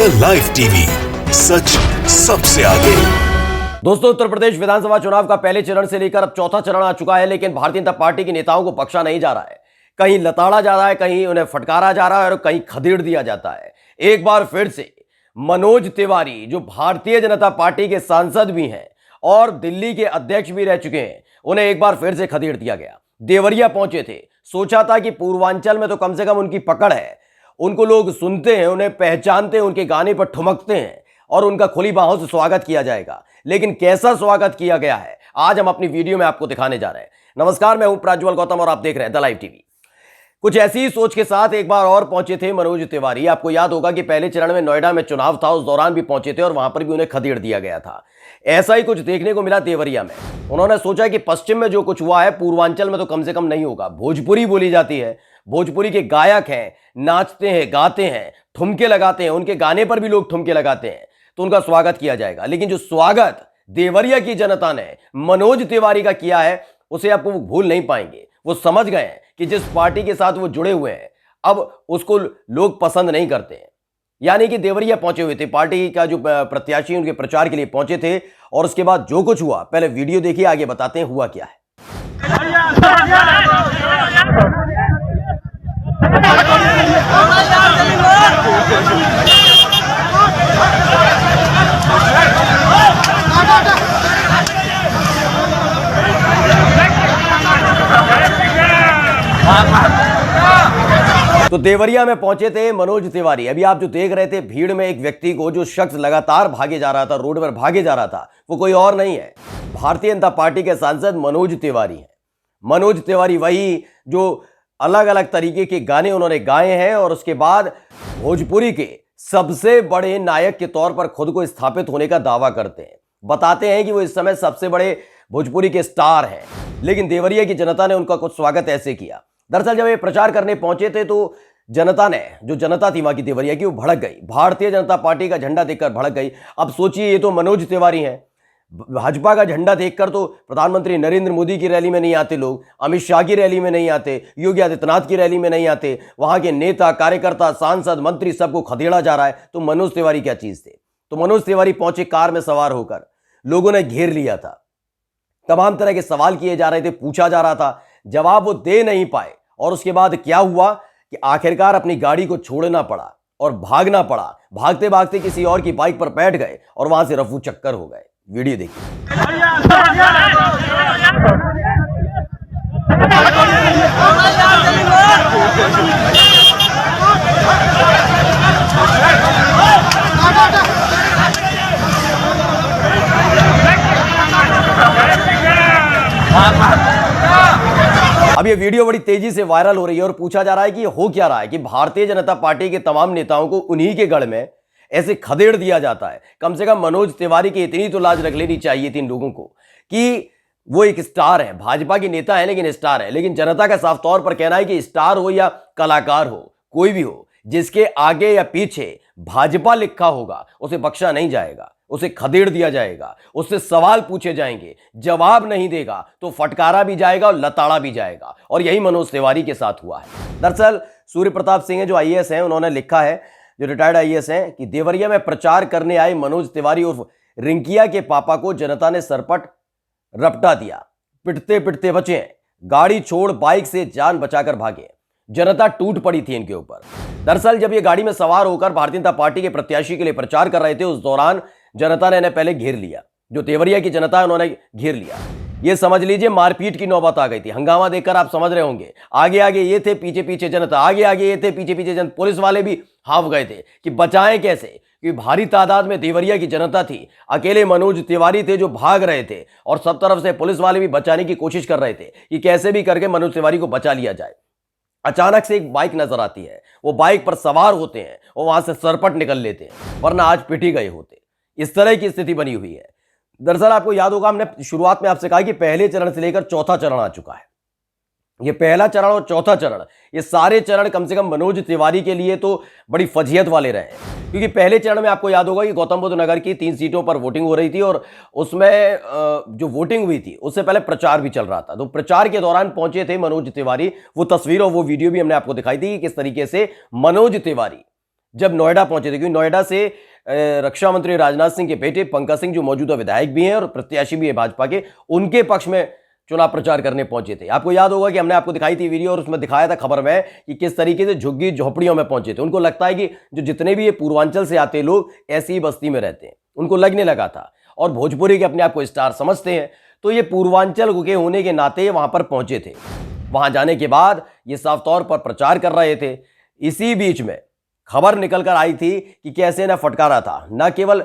The live TV, सच सबसे आगे। दोस्तों, उत्तर प्रदेश विधानसभा चुनाव का पहले चरण से लेकर अब चौथा चरण आ चुका है, लेकिन भारतीय जनता पार्टी के नेताओं को बख्शा नहीं जा रहा है। कहीं लताड़ा जा रहा है, कहीं उन्हें फटकारा जा रहा है और कहीं खदेड़ दिया जाता है। एक बार फिर से मनोज तिवारी, जो भारतीय जनता पार्टी के सांसद भी हैं और दिल्ली के अध्यक्ष भी रह चुके हैं, उन्हें एक बार फिर से खदेड़ दिया गया। देवरिया पहुंचे थे, सोचा था कि पूर्वांचल में तो कम से कम उनकी पकड़ है, उनको लोग सुनते हैं, उन्हें पहचानते हैं, उनके गाने पर ठुमकते हैं और उनका खुली बाहों से स्वागत किया जाएगा। लेकिन कैसा स्वागत किया गया है, आज हम अपनी वीडियो में आपको दिखाने जा रहे हैं। नमस्कार, मैं हूं प्रज्वल गौतम और आप देख रहे हैं द लाइव टीवी। कुछ ऐसी ही सोच के साथ एक बार और पहुंचे थे मनोज तिवारी। आपको याद होगा कि पहले चरण में नोएडा में चुनाव था, उस दौरान भी पहुंचे थे और वहां पर भी उन्हें खदेड़ दिया गया था। ऐसा ही कुछ देखने को मिला देवरिया में। उन्होंने सोचा कि पश्चिम में जो कुछ हुआ है, पूर्वांचल में तो कम से कम नहीं होगा। भोजपुरी बोली जाती है, भोजपुरी के गायक हैं, नाचते हैं, गाते हैं, ठुमके लगाते हैं, उनके गाने पर भी लोग ठुमके लगाते हैं, तो उनका स्वागत किया जाएगा। लेकिन जो स्वागत देवरिया की जनता ने मनोज तिवारी का किया है, उसे आपको वो भूल नहीं पाएंगे। वो समझ गए हैं कि जिस पार्टी के साथ वो जुड़े हुए हैं, अब उसको लोग पसंद नहीं करते हैं। यानी कि देवरिया पहुंचे हुए थे, पार्टी का जो प्रत्याशी उनके प्रचार के लिए पहुंचे थे, और उसके बाद जो कुछ हुआ, पहले वीडियो देखिए, आगे बताते हैं हुआ क्या है। तो देवरिया में पहुंचे थे मनोज तिवारी। अभी आप जो देख रहे थे भीड़ में एक व्यक्ति को, जो शख्स लगातार भागे जा रहा था, रोड पर भागे जा रहा था, वो कोई और नहीं है, भारतीय जनता पार्टी के सांसद मनोज तिवारी हैं। मनोज तिवारी वही जो अलग अलग तरीके के गाने उन्होंने गाए हैं और उसके बाद भोजपुरी के सबसे बड़े नायक के तौर पर खुद को स्थापित होने का दावा करते हैं। बताते हैं कि वो इस समय सबसे बड़े भोजपुरी के स्टार हैं। लेकिन देवरिया की जनता ने उनका कुछ स्वागत ऐसे किया। दरअसल जब ये प्रचार करने पहुंचे थे तो जनता ने, जो जनता थी वहां की देवरिया की, वो भड़क गई। भारतीय जनता पार्टी का झंडा देखकर भड़क गई। अब सोचिए, ये तो मनोज तिवारी हैं, भाजपा का झंडा देखकर तो प्रधानमंत्री नरेंद्र मोदी की रैली में नहीं आते लोग, अमित शाह की रैली में नहीं आते, योगी आदित्यनाथ की रैली में नहीं आते, वहां के नेता, कार्यकर्ता, सांसद, मंत्री सबको खदेड़ा जा रहा है, तो मनोज तिवारी क्या चीज थे। तो मनोज तिवारी पहुंचे कार में सवार होकर, लोगों ने घेर लिया था, तमाम तरह के सवाल किए जा रहे थे, पूछा जा रहा था, जवाब वो दे नहीं पाए। और उसके बाद क्या हुआ कि आखिरकार अपनी गाड़ी को छोड़ना पड़ा और भागना पड़ा। भागते भागते किसी और की बाइक पर बैठ गए और वहां से रफू चक्कर हो गए। वीडियो देखिए। अब ये वीडियो बड़ी तेजी से वायरल हो रही है और पूछा जा रहा है कि ये हो क्या रहा है कि भारतीय जनता पार्टी के तमाम नेताओं को उन्हीं के गढ़ में ऐसे खदेड़ दिया जाता है। कम से कम मनोज तिवारी की इतनी तो लाज रख लेनी चाहिए थी इन लोगों को कि वो एक स्टार है, भाजपा के नेता है लेकिन स्टार है। लेकिन जनता का साफ तौर पर कहना है कि स्टार हो या कलाकार हो, कोई भी हो, जिसके आगे या पीछे भाजपा लिखा होगा, उसे बख्शा नहीं जाएगा, उसे खदेड़ दिया जाएगा, उससे सवाल पूछे जाएंगे, जवाब नहीं देगा तो फटकारा भी जाएगा और लताड़ा भी जाएगा। और यही मनोज तिवारी के साथ हुआ है। दरअसल सूर्य प्रताप सिंह जो आईएएस हैं, उन्होंने लिखा है, जो रिटायर्ड आईएएस हैं, कि देवरिया में प्रचार करने आए मनोज तिवारी उर्फ रिंकिया के पापा को जनता ने सरपट रपटा दिया, पिटते पिटते बचे, गाड़ी छोड़ बाइक से जान बचाकर भागे, जनता टूट पड़ी थी इनके ऊपर। दरअसल जब ये गाड़ी में सवार होकर भारतीय जनता पार्टी के प्रत्याशी के लिए प्रचार कर रहे थे, उस दौरान जनता ने इन्हें पहले घेर लिया। जो देवरिया की जनता है, उन्होंने घेर लिया। ये समझ लीजिए मारपीट की नौबत आ गई थी। हंगामा देखकर आप समझ रहे होंगे, आगे आगे ये थे, पीछे पीछे जनता, आगे आगे ये थे, पीछे पीछे जनता। पुलिस वाले भी हाफ गए थे कि बचाएं कैसे, क्योंकि भारी तादाद में देवरिया की जनता थी। अकेले मनोज तिवारी थे जो भाग रहे थे और सब तरफ से पुलिस वाले भी बचाने की कोशिश कर रहे थे कि कैसे भी करके मनोज तिवारी को बचा लिया जाए। अचानक से एक बाइक नजर आती है, वो बाइक पर सवार होते हैं और वहां से सरपट निकल लेते हैं, वरना आज पिट ही गए होते। इस तरह की स्थिति बनी हुई है। दरअसल आपको याद होगा, हमने शुरुआत में आपसे कहा कि पहले चरण से लेकर चौथा चरण आ चुका है। ये पहला चरण और चौथा चरण, ये सारे चरण कम से कम मनोज तिवारी के लिए तो बड़ी फजीहत वाले रहे। क्योंकि पहले चरण में आपको याद होगा कि गौतम बुद्ध नगर की 3 सीटों पर वोटिंग हो रही थी और उसमें जो वोटिंग हुई थी उससे पहले प्रचार भी चल रहा था। तो प्रचार के दौरान पहुंचे थे मनोज तिवारी। वो तस्वीर और वो वीडियो भी हमने आपको दिखाई थी कि किस तरीके से मनोज तिवारी जब नोएडा पहुंचे थे, क्योंकि नोएडा से रक्षा मंत्री राजनाथ सिंह के बेटे पंकज सिंह, जो मौजूदा विधायक भी हैं और प्रत्याशी भी है भाजपा के, उनके पक्ष में चुनाव प्रचार करने पहुंचे थे। आपको याद होगा कि हमने आपको दिखाई थी वीडियो और उसमें दिखाया था खबर में कि किस तरीके से झुग्गी झोपड़ियों में पहुंचे थे। उनको लगता है कि जो जितने भी ये पूर्वांचल से आते लोग ऐसी ही बस्ती में रहते हैं, उनको लगने लगा था, और भोजपुरी के अपने आप को स्टार समझते हैं, तो ये पूर्वांचल के होने के नाते वहां पर पहुंचे थे। वहां जाने के बाद ये साफ तौर पर प्रचार कर रहे थे। इसी बीच में खबर निकल कर आई थी कि कैसे ने फटकारा था, न केवल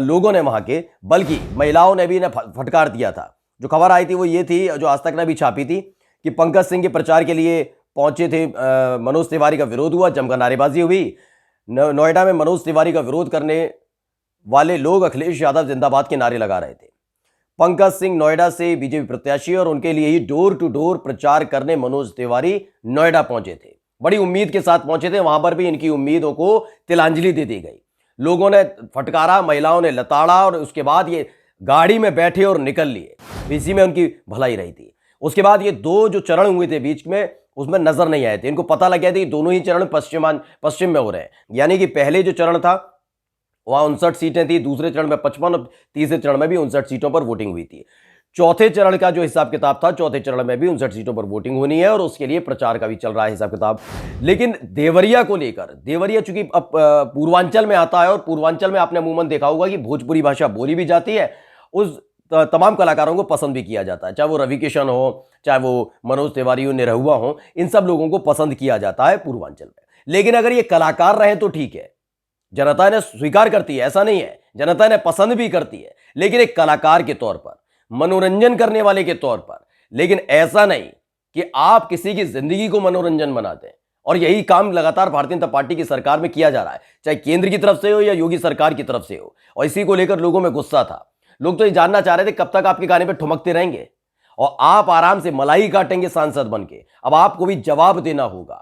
लोगों ने वहां के, बल्कि महिलाओं ने भी इन्हें फटकार दिया था। जो खबर आई थी वो ये थी, जो आज तक ने भी छापी थी, कि पंकज सिंह के प्रचार के लिए पहुंचे थे, मनोज तिवारी का विरोध हुआ, जमकर नारेबाजी हुई। नोएडा में मनोज तिवारी का विरोध करने वाले लोग अखिलेश यादव जिंदाबाद के नारे लगा रहे थे। पंकज सिंह नोएडा से बीजेपी प्रत्याशी और उनके लिए ही डोर टू डोर प्रचार करने मनोज तिवारी नोएडा पहुंचे थे। बड़ी उम्मीद के साथ पहुंचे थे। वहां पर भी इनकी उम्मीदों को तिलांजलि दे दी गई। लोगों ने फटकारा, महिलाओं ने लताड़ा, और उसके बाद ये गाड़ी में बैठे और निकल लिए। इसी में उनकी भलाई रही थी। उसके बाद ये दो जो चरण हुए थे बीच में, उसमें नजर नहीं आए थे। इनको पता लग गया था कि दोनों ही चरण पश्चिम में हो रहे हैं। यानी कि पहले जो चरण था वहां 59 सीटें थी, दूसरे चरण में 55 और तीसरे चरण में भी 59 सीटों पर वोटिंग हुई थी। चौथे चरण का जो हिसाब किताब था, चौथे चरण में भी 59 सीटों पर वोटिंग होनी है, और उसके लिए प्रचार का भी चल रहा है हिसाब किताब। लेकिन देवरिया को लेकर, देवरिया चूंकि अब पूर्वांचल में आता है, और पूर्वांचल में आपने अमूमन देखा होगा कि भोजपुरी भाषा बोली भी जाती है, उस तमाम कलाकारों को पसंद भी किया जाता है, चाहे वो रवि किशन हो, चाहे वो मनोज तिवारी हो, निरहुआ हो, इन सब लोगों को पसंद किया जाता है पूर्वांचल में। लेकिन अगर ये कलाकार रहे तो ठीक है, जनता ने स्वीकार करती है, ऐसा नहीं है, जनता ने पसंद भी करती है, लेकिन एक कलाकार के तौर पर, मनोरंजन करने वाले के तौर पर। लेकिन ऐसा नहीं कि आप किसी की जिंदगी को मनोरंजन बनाते हैं, और यही काम लगातार भारतीय जनता पार्टी की सरकार में किया जा रहा है, चाहे केंद्र की तरफ से हो या योगी सरकार की तरफ से हो। और इसी को लेकर लोगों में गुस्सा था। लोग तो ये जानना चाह रहे थे कब तक आपके गाने पे ठुमकते रहेंगे, और आप आराम से मलाई काटेंगे सांसद बन के। अब आपको भी जवाब देना होगा।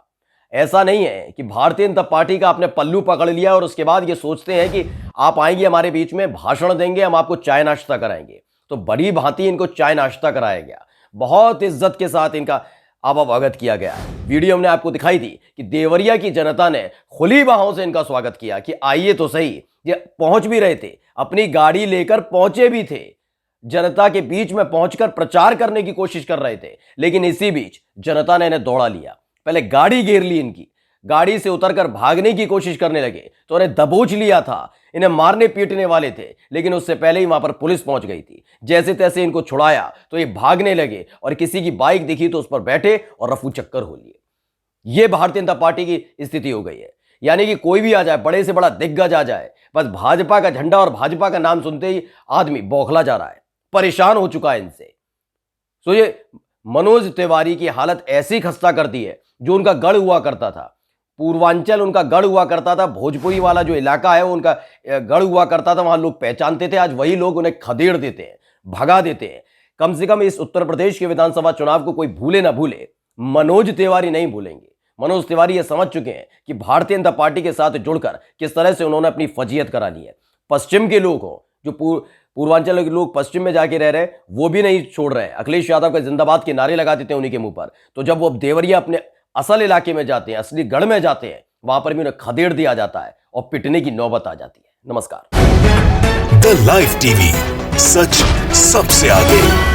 ऐसा नहीं है कि भारतीय जनता पार्टी का आपने पल्लू पकड़ लिया और उसके बाद ये सोचते हैं कि आप आएंगे हमारे बीच में, भाषण देंगे, हम आपको चाय नाश्ता कराएंगे। तो बड़ी भांति इनको चाय नाश्ता कराया गया, बहुत इज्जत के साथ इनका अवगत किया गया। वीडियो हमने आपको दिखाई थी कि देवरिया की जनता ने खुली बाहों से इनका स्वागत किया कि आइए तो सही। ये पहुंच भी रहे थे, अपनी गाड़ी लेकर पहुंचे भी थे, जनता के बीच में पहुंचकर प्रचार करने की कोशिश कर रहे थे। लेकिन इसी बीच जनता ने इन्हें दौड़ा लिया। पहले गाड़ी घेर ली इनकी, गाड़ी से उतरकर भागने की कोशिश करने लगे, तो उन्हें दबोच लिया था, इन्हें मारने पीटने वाले थे। लेकिन उससे पहले ही वहां पर पुलिस पहुंच गई थी। जैसे तैसे इनको छुड़ाया तो ये भागने लगे, और किसी की बाइक दिखी तो उस पर बैठे और रफू चक्कर हो लिए। ये भारतीय जनता पार्टी की स्थिति हो गई है। यानी कि कोई भी आ जाए, बड़े से बड़ा दिग्गज आ जाए, बस भाजपा का झंडा और भाजपा का नाम सुनते ही आदमी बौखला जा रहा है, परेशान हो चुका है इनसे। तो ये मनोज तिवारी की हालत ऐसी खस्ता कर दी है। जो उनका गढ़ हुआ करता था, पूर्वांचल उनका गढ़ हुआ करता था, भोजपुरी वाला जो इलाका है वो उनका गढ़ हुआ करता था, वहां लोग पहचानते थे। आज वही लोग उन्हें खदेड़ देते हैं, भगा देते हैं। कम से कम इस उत्तर प्रदेश के विधानसभा चुनाव को कोई भूले ना भूले, मनोज तिवारी नहीं भूलेंगे। मनोज तिवारी ये समझ चुके हैं कि भारतीय जनता पार्टी के साथ जुड़कर किस तरह से उन्होंने अपनी फजीयत करा ली है। पश्चिम के लोग हो, जो पूर्वांचल के लोग पश्चिम में जाके रह रहे, वो भी नहीं छोड़ रहे हैं। अखिलेश यादव का जिंदाबाद के नारे लगा देते हैं उन्हीं के मुंह पर। तो जब वो देवरिया अपने असल इलाके में जाते हैं, असली गढ़ में जाते हैं, वहां पर भी उन्हें खदेड़ दिया जाता है और पिटने की नौबत आ जाती है। नमस्कार। द लाइव टीवी, सच सबसे आगे।